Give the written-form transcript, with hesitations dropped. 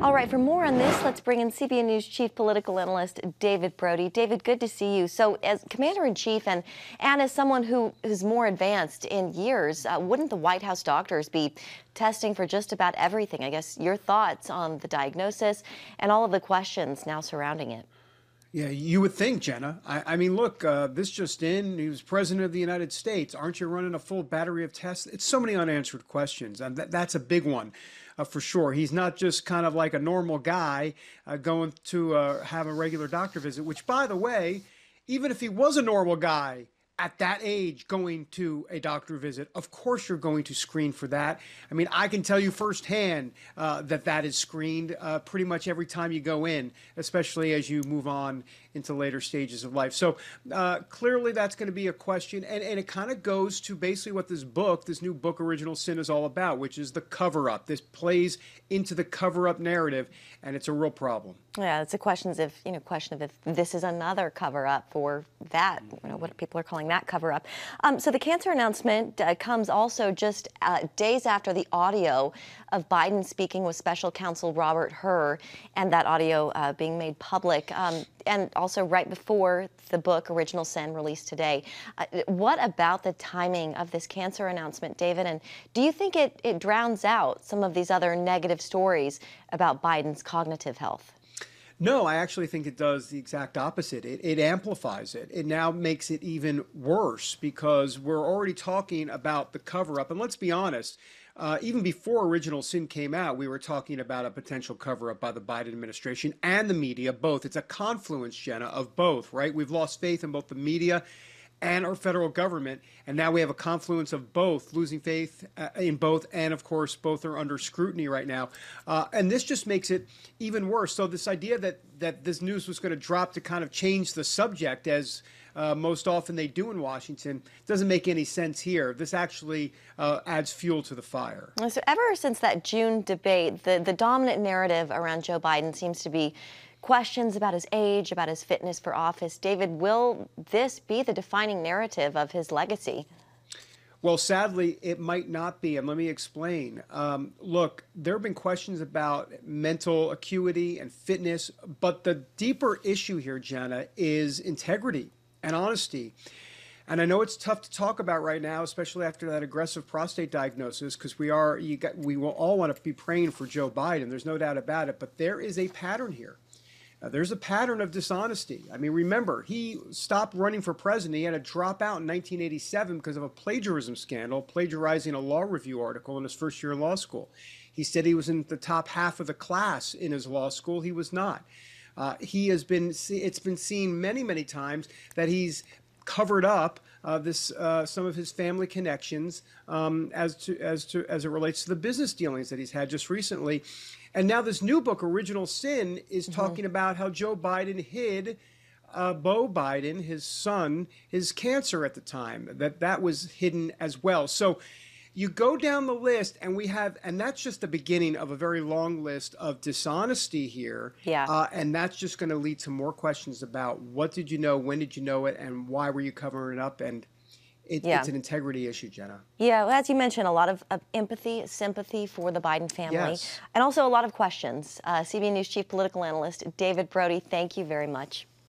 All right, for more on this, let's bring in CBN News Chief Political Analyst David Brody. David, good to see you. So as Commander-in-Chief and as someone who is more advanced in years, wouldn't the White House doctors be testing for just about everything? I guess your thoughts on the diagnosis and all of the questions now surrounding it. Yeah, you would think, Jenna. I mean, look, this just in, he was president of the United States. Aren't you running a full battery of tests? It's so many unanswered questions, and that's a big one for sure. He's not just kind of like a normal guy going to have a regular doctor visit, which, by the way, even if he was a normal guy, at that age, going to a doctor visit, of course you're going to screen for that. I mean, I can tell you firsthand that is screened pretty much every time you go in, especially as you move on into later stages of life. So clearly that's going to be a question. And it kind of goes to basically what this new book, Original Sin, is all about, which is the cover-up. This plays into the cover-up narrative, and it's a real problem. Yeah, it's a question of if this is another cover-up for that, what people are calling that cover-up. So the cancer announcement comes also just days after the audio of Biden speaking with special counsel Robert Hur, and that audio being made public, and also right before the book Original Sin released today. What about the timing of this cancer announcement, David? And do you think it drowns out some of these other negative stories about Biden's cognitive health? No, I actually think it does the exact opposite. It amplifies it. It now makes it even worse because we're already talking about the cover-up. And let's be honest, even before Original Sin came out, we were talking about a potential cover-up by the Biden administration and the media, both. It's a confluence, Jenna, of both, right? We've lost faith in both the media and our federal government, and now we have a confluence of both, losing faith in both, and of course, both are under scrutiny right now. And this just makes it even worse. So this idea that this news was going to drop to kind of change the subject, as most often they do in Washington, doesn't make any sense here. This actually adds fuel to the fire. So ever since that June debate, the dominant narrative around Joe Biden seems to be questions about his age, about his fitness for office. David, will this be the defining narrative of his legacy? Well, sadly, it might not be, and let me explain. Look, there have been questions about mental acuity and fitness, but the deeper issue here, Jenna, is integrity and honesty. And I know it's tough to talk about right now, especially after that aggressive prostate diagnosis, because we will all want to be praying for Joe Biden. There's no doubt about it, but there is a pattern here. There's a pattern of dishonesty. I mean, remember, he stopped running for president. He had to drop out in 1987 because of a plagiarism scandal, plagiarizing a law review article in his first year of law school. He said he was in the top half of the class in his law school. He was not. It's been seen many, many times that he's covered up some of his family connections as it relates to the business dealings that he's had just recently. And now this new book, Original Sin, is talking about how Joe Biden hid Beau Biden, his son, his cancer at the time, that was hidden as well. So you go down the list and that's just the beginning of a very long list of dishonesty here. Yeah. And that's just going to lead to more questions about what did you know, when did you know it, and why were you covering it up? And it's an integrity issue, Jenna. Yeah, well, as you mentioned, a lot of empathy, sympathy for the Biden family, yes, and also a lot of questions. CBN News Chief Political Analyst David Brody, thank you very much.